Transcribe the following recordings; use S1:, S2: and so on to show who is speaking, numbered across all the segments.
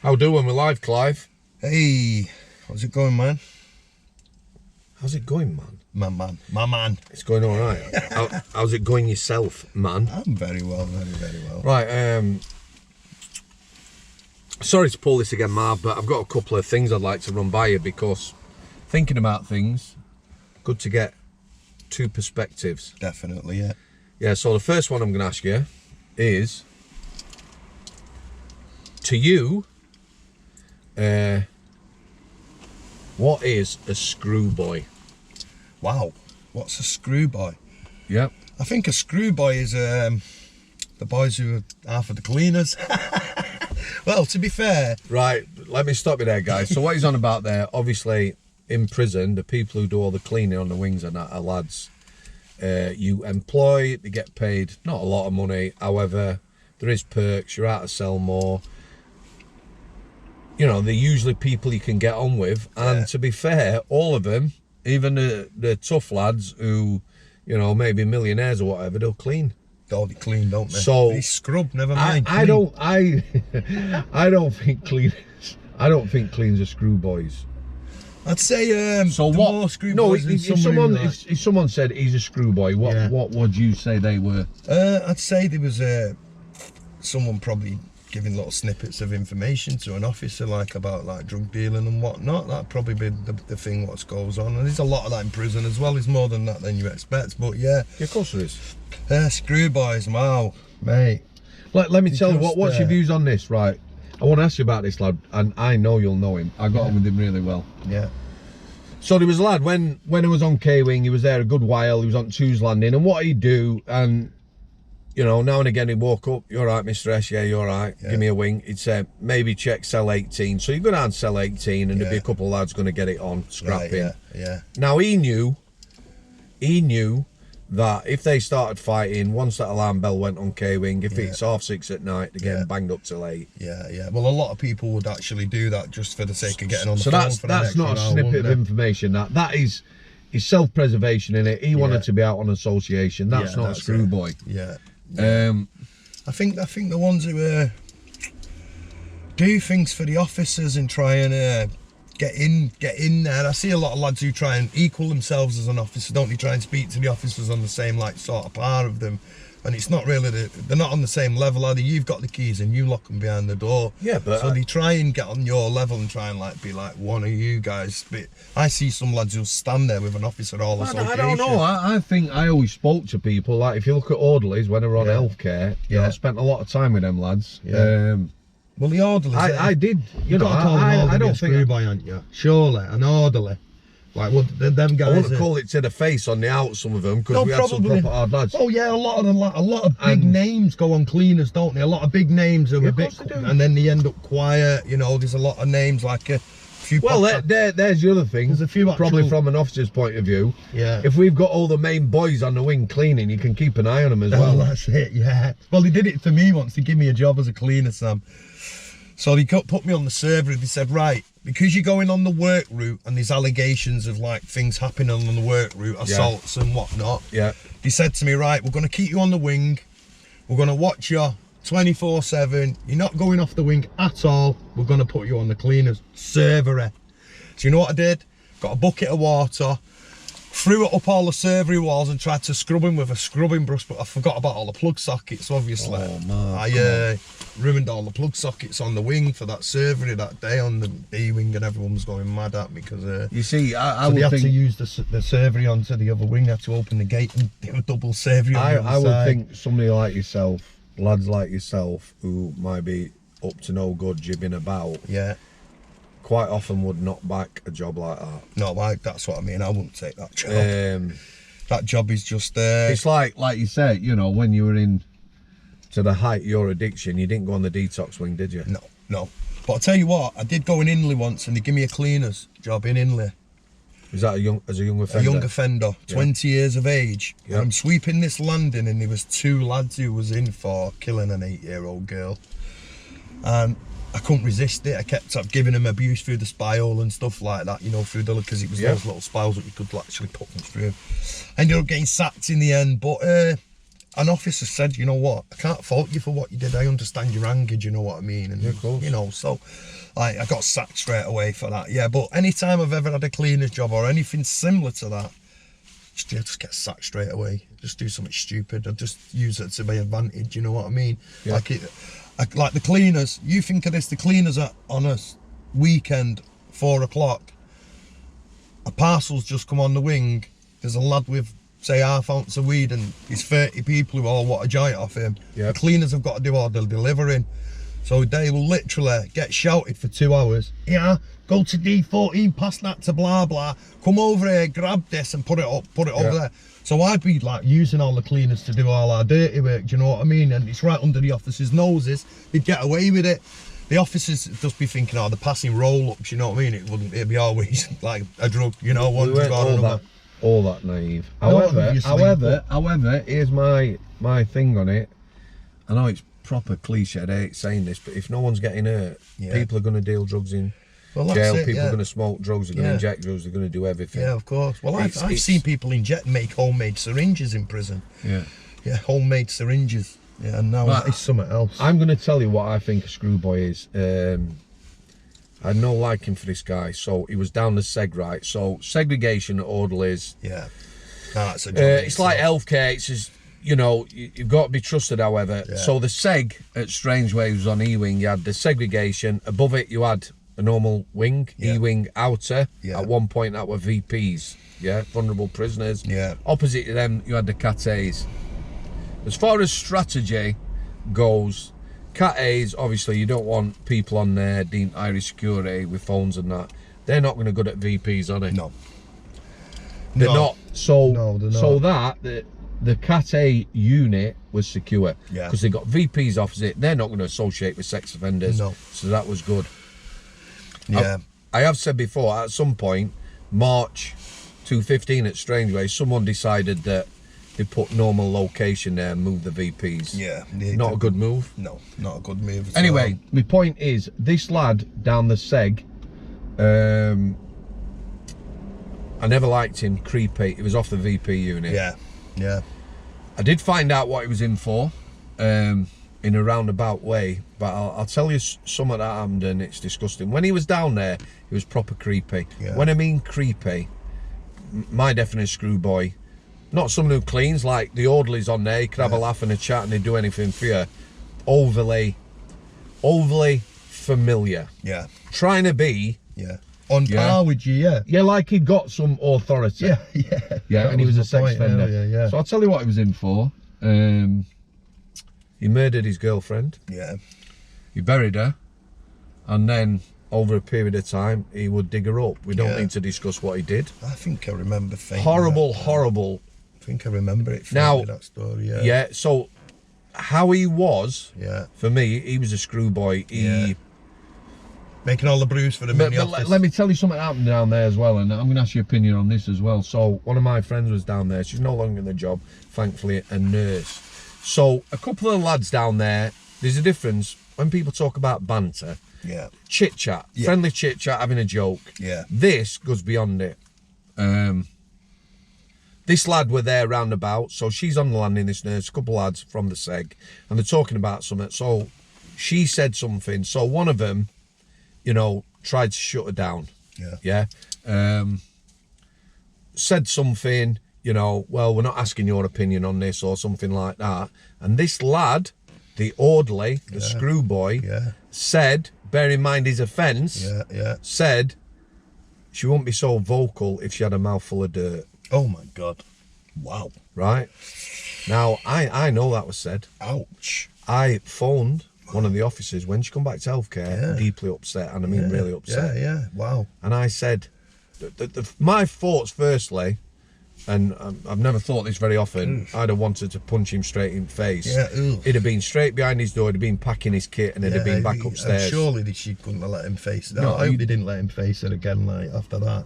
S1: How doing we live, Clive?
S2: Hey, how's it going, man?
S1: How's it going, man?
S2: My man.
S1: It's going all right. How's it going yourself, man?
S2: I'm very well, very well.
S1: Right, sorry to pull this again, Marv, but I've got a couple of things I'd like to run by you because thinking about things, good to get two perspectives.
S2: Definitely, yeah.
S1: Yeah, so the first one I'm going to ask you is, to you, what is a screw boy?
S2: Wow, what's a screw boy?
S1: Yep.
S2: I think a screw boy is the boys who are half of the cleaners. Well, to be fair.
S1: Right, let me stop you there, guys. So what he's on about there, obviously, in prison, the people who do all the cleaning on the wings and that are lads you employ, they get paid not a lot of money, however, there is perks, you're out of cell more. You know, they're usually people you can get on with, and
S2: Yeah.
S1: to be fair, all of them, even the tough lads who, you know, maybe millionaires or whatever, they'll clean.
S2: Oh, they clean, don't they?
S1: So
S2: they scrub, never mind.
S1: I don't think cleans are screw boys.
S2: I'd say
S1: So
S2: the
S1: what?
S2: more screw
S1: No,
S2: boys
S1: if
S2: than
S1: someone
S2: like,
S1: if someone said he's a screw boy, what would you say they were?
S2: I'd say there was someone probably giving little snippets of information to an officer, like about like drug dealing and whatnot. That'd probably be the thing what goes on, and there's a lot of that in prison as well. There's more than that than you expect, but yeah.
S1: Yeah, of course there is.
S2: Screw boys, wow, mate.
S1: Let me tell you what's your
S2: Just,
S1: views on this, right? I want to ask you about this lad, and I know you'll know him. I got on with him really well.
S2: Yeah.
S1: So there was a lad when he was on K-Wing, he was there a good while. He was on Two's Landing, and what he'd do, and you know, now and again he'd walk up, "You all right, Mr. S? Yeah, you all right?
S2: Yeah.
S1: Give me a wing." He'd say, "Maybe check cell 18." So you go down cell 18, and there'd be a couple of lads going to get it on scrapping.
S2: Right, yeah.
S1: Now he knew that if they started fighting, once that alarm bell went on K-Wing, if it's 6:30 at night, they're getting banged up till 8.
S2: Yeah. Well, a lot of people would actually do that just for the sake of getting on the
S1: So
S2: phone.
S1: that's not a snippet of information. That is self-preservation in it. He wanted to be out on association. That's not a screw boy.
S2: Yeah.
S1: I
S2: think the ones who do things for the officers and try and get in there. I see a lot of lads who try and equal themselves as an officer, don't they? Try and speak to the officers on the same like sort of par of them, and it's not really they're not on the same level, are they? You've got the keys and you lock them behind the door.
S1: Yeah, but
S2: so they try and get on your level and try and like be like one of you guys. But I see some lads who'll stand there with an officer all association.
S1: I don't know. I think I always spoke to people, like if you look at orderlies when they were on healthcare, you know, I spent a lot of time with them lads.
S2: Yeah. Well, the orderlies.
S1: I did. You know,
S2: I don't
S1: think.
S2: Screw boy, aren't you? Surely, an orderly. Like, well, them guys.
S1: I want to call it to the face on the out, some of them, because we had some proper hard lads.
S2: Oh yeah, a lot of big names go on cleaners, don't they? A lot of big names are a bit, and then they end up quiet. You know, there's a lot of names like a few.
S1: Well, there's the other thing.
S2: There's a few
S1: probably from an officer's point of view.
S2: Yeah.
S1: If we've got all the main boys on the wing cleaning, you can keep an eye on them as well.
S2: That's it. Yeah. Well, they did it for me once. They gave me a job as a cleaner, Sam. So they put me on the server. They said, right, because you're going on the work route and there's allegations of like things happening on the work route, assaults and whatnot.
S1: Yeah.
S2: They said to me, right, we're going to keep you on the wing. We're going to watch you 24/7. You're not going off the wing at all. We're going to put you on the cleaners server. So you know what I did? Got a bucket of water, threw it up all the servery walls and tried to scrub them with a scrubbing brush, but I forgot about all the plug sockets, obviously.
S1: Oh, man,
S2: I ruined all the plug sockets on the wing for that servery that day on the B-wing, and everyone was going mad at me because
S1: you see, I
S2: so
S1: would
S2: they had
S1: think
S2: to use the servery onto the other wing. They had to open the gate and do a double servery on the other
S1: I would
S2: side.
S1: think somebody like yourself, lads like yourself, who might be up to no good jibbing about,
S2: Yeah.
S1: quite often would knock back a job like that.
S2: No, that's what I mean. I wouldn't take that job. That job is just
S1: it's like you say, you know, when you were in to the height of your addiction, you didn't go on the detox wing, did you?
S2: No. But I'll tell you what, I did go in Inley once and they gave me a cleaner's job in Inley.
S1: Is that a young offender?
S2: A young offender, 20 years of age.
S1: Yeah.
S2: And I'm sweeping this landing and there was 2 lads who was in for killing an 8-year-old girl. And I couldn't resist it. I kept up giving him abuse through the spile and stuff like that, you know, through the, because it was those little spiles that you could actually put them through. Ended up getting sacked in the end, but an officer said, you know what, I can't fault you for what you did. I understand your anger, do you know what I mean? And,
S1: Yeah, of course.
S2: you know, so I got sacked straight away for that. Yeah, but anytime I've ever had a cleaner's job or anything similar to that, just get sacked straight away. Just do something stupid. I just use it to my advantage, you know what I mean?
S1: Yeah.
S2: Like the cleaners, you think of this, the cleaners are on a weekend, 4 o'clock, a parcel's just come on the wing, there's a lad with, say, half ounce of weed and there's 30 people who all want a joint off him.
S1: Yep.
S2: The cleaners have got to do all the delivering. So they will literally get shouted for 2 hours. Yeah, go to D14, pass that to blah blah, come over here, grab this and put it over there. So I'd be like using all the cleaners to do all our dirty work, do you know what I mean? And it's right under the officers' noses. They'd get away with it. The officers just be thinking, oh, they're passing roll-ups, you know what I mean? It'd be always like a drug, you know, one to go another.
S1: All that naive.
S2: No,
S1: However,
S2: obviously.
S1: here's my thing on it. I know it's proper cliche, I hate saying this, but if no one's getting hurt,
S2: Yeah.
S1: people are going to deal drugs in
S2: Well, that's
S1: jail,
S2: it,
S1: people
S2: yeah.
S1: are going to smoke drugs, they're going to inject drugs, they're going to do everything.
S2: Yeah, of course. Well, I've
S1: It's-
S2: seen people make homemade syringes in prison.
S1: Yeah.
S2: Yeah, homemade syringes. Yeah, and now
S1: But
S2: it's something else.
S1: I'm going to tell you what I think a screwboy is. I had no liking for this guy, so he was down the seg, right? So segregation at orderlies,
S2: Yeah. No, that's a job.
S1: it's like healthcare. It's just, you know, you've got to be trusted. However,
S2: Yeah.
S1: so the seg at Strange Waves on E-wing, you had the segregation. Above it, you had a normal wing,
S2: Yeah.
S1: E-wing outer.
S2: Yeah.
S1: At one point, that were VPs. Yeah, vulnerable prisoners.
S2: Yeah.
S1: Opposite to them, you had the Cat A's. As far as strategy goes, Cat A's, obviously, you don't want people on there deemed Irish security with phones and that. They're not going to good at VPs, are they?
S2: No.
S1: They're
S2: No.
S1: not. So,
S2: No, they're
S1: so
S2: not.
S1: the Cat A unit was secure.
S2: Yeah.
S1: Because they got VPs opposite. They're not going to associate with sex offenders.
S2: No.
S1: So that was good.
S2: Yeah.
S1: I have said before, at some point, March 2015 at Strangeway, someone decided that they put normal location there and moved the VPs.
S2: Yeah.
S1: Not a good move.
S2: No, not a good move. at
S1: Anyway,
S2: all.
S1: my point is, this lad down the seg, I never liked him, creepy. He was off the VP unit.
S2: Yeah. Yeah.
S1: I did find out what he was in for, in a roundabout way, but I'll tell you something that happened and it's disgusting. When he was down there, he was proper creepy.
S2: Yeah.
S1: When I mean creepy, my definition of screwboy, not someone who cleans, like the orderlies on there, you could have a laugh and a chat and they'd do anything for you. Overly familiar.
S2: Yeah.
S1: Trying to be,
S2: Yeah. On
S1: Yeah.
S2: par with you, yeah.
S1: yeah, like he'd got some authority.
S2: Yeah, yeah.
S1: Yeah, and he was a
S2: my
S1: sex
S2: point
S1: offender.
S2: earlier, yeah.
S1: So I'll tell you what he was in for. He murdered his girlfriend,
S2: Yeah.
S1: he buried her, and then over a period of time, he would dig her up. We don't
S2: Yeah.
S1: need to discuss what he did.
S2: I think I remember faintly
S1: Horrible,
S2: that.
S1: horrible.
S2: I think I remember it
S1: Now-
S2: faintly, that story, yeah.
S1: Yeah, so how he was,
S2: Yeah.
S1: for me, he was a screwboy. He...
S2: Yeah. Making all the brews for the
S1: But,
S2: mini
S1: but
S2: office.
S1: let me tell you something happened down there as well, and I'm going to ask your opinion on this as well. So one of my friends was down there. She's no longer in the job, thankfully, a nurse. So a couple of lads down there, there's a difference when people talk about banter,
S2: Yeah.
S1: chit chat,
S2: Yeah.
S1: friendly chit chat, having a joke.
S2: Yeah.
S1: This goes beyond it. This lad were there roundabout, so she's on the landing, this nurse, a couple of lads from the seg, and they're talking about something. So she said something. So one of them, you know, tried to shut her down.
S2: Yeah.
S1: Yeah. Said something, you know, well, we're not asking your opinion on this or something like that. And this lad, the orderly, the screwboy,
S2: Yeah.
S1: said, bear in mind his offence,
S2: Yeah. Yeah.
S1: said she wouldn't be so vocal if she had a mouthful of dirt,
S2: Oh my God. Wow.
S1: right? Now, I know that was said.
S2: Ouch.
S1: I phoned one of the officers when she come back to healthcare,
S2: Yeah.
S1: deeply upset, and I mean really upset.
S2: Yeah. Yeah. Wow.
S1: And I said, my thoughts firstly, and I've never thought this very often, I'd have wanted to punch him straight in the face.
S2: Yeah. Ooh.
S1: He'd have been straight behind his door, he'd have been packing his kit, and he'd have been back upstairs.
S2: Surely she couldn't have let him face it.
S1: No,
S2: I hope they didn't let him face it again, like, after that.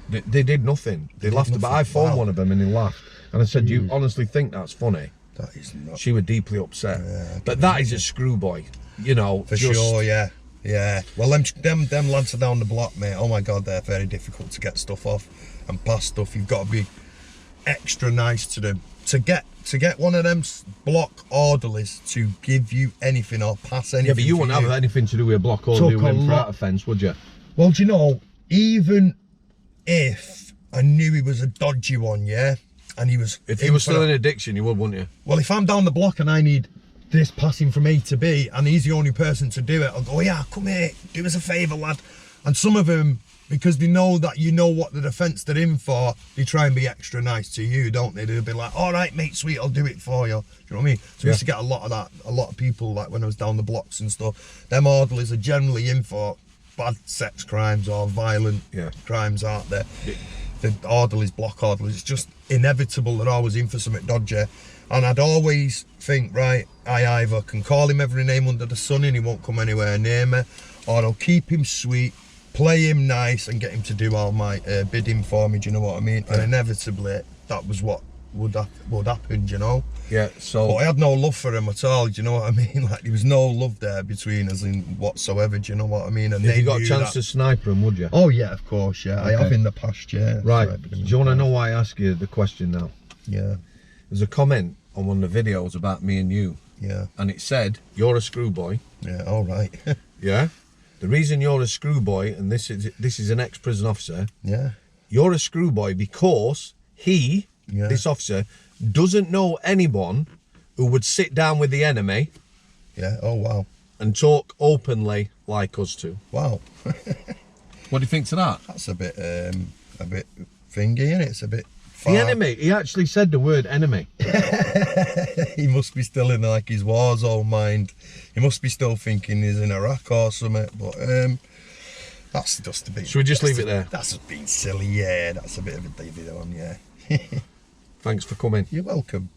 S1: They did nothing. They
S2: did
S1: laughed about
S2: nothing.
S1: I phoned
S2: Wow.
S1: one of them and he laughed. And I said, you honestly think that's funny?
S2: That is not.
S1: She was deeply upset.
S2: Yeah, I
S1: But that is a screwboy, you know.
S2: For
S1: just,
S2: sure, yeah. Yeah. Well, them lads are down the block, mate. Oh my God, they're very difficult to get stuff off and pass stuff. You've got to be extra nice to them. To get to get one of them block orderlies to give you anything or pass anything.
S1: Yeah, but you wouldn't have anything to do with a block orderly within for offence, would you?
S2: Well, do you know, even if I knew he was a dodgy one, yeah, and he was...
S1: If he was still in addiction, you would, wouldn't you?
S2: Well, if I'm down the block and I need this passing from A to B, and he's the only person to do it, I'll go, yeah, come here, do us a favour, lad. And some of them, because they know that you know what the defence they're in for, they try and be extra nice to you, don't they? They'll be like, all right, mate, sweet, I'll do it for you. Do you know what I mean? So we used to get a lot of that, a lot of people, like when I was down the blocks and stuff, them orderlies are generally in for bad sex crimes or violent crimes, aren't they? The orderlies, block orderlies, it's just inevitable they're always in for something dodgy. And I'd always think, right, I either can call him every name under the sun and he won't come anywhere near me, or I'll keep him sweet, play him nice and get him to do all my bidding for me, do you know what I mean? And inevitably that was what would happen, do you know?
S1: Yeah, so...
S2: But I had no love for him at all, do you know what I mean? Like, there was no love there between us in whatsoever, do you know what I mean? And
S1: if you got a chance to snipe him, would you?
S2: Oh yeah, of course, yeah. Okay. I have in the past, yeah.
S1: Right, do you want to know why I ask you the question now?
S2: Yeah.
S1: There's a comment on one of the videos about me and you.
S2: Yeah.
S1: And it said, you're a screw boy.
S2: Yeah, all right.
S1: Yeah? The reason you're a screw boy, and this is an ex-prison officer.
S2: Yeah.
S1: You're a screw boy because he, this officer, doesn't know anyone who would sit down with the enemy.
S2: Yeah, oh wow.
S1: And talk openly like us two.
S2: Wow.
S1: What do you think to that?
S2: That's a bit thingy, isn't it? It's a bit far.
S1: The enemy, he actually said the word enemy.
S2: He must be still in like his war zone mind. He must be still thinking he's in Iraq or something. But that's just a bit...
S1: Should we just leave it there?
S2: That's just being silly, yeah. That's a bit of a David on, yeah.
S1: Thanks for coming.
S2: You're welcome.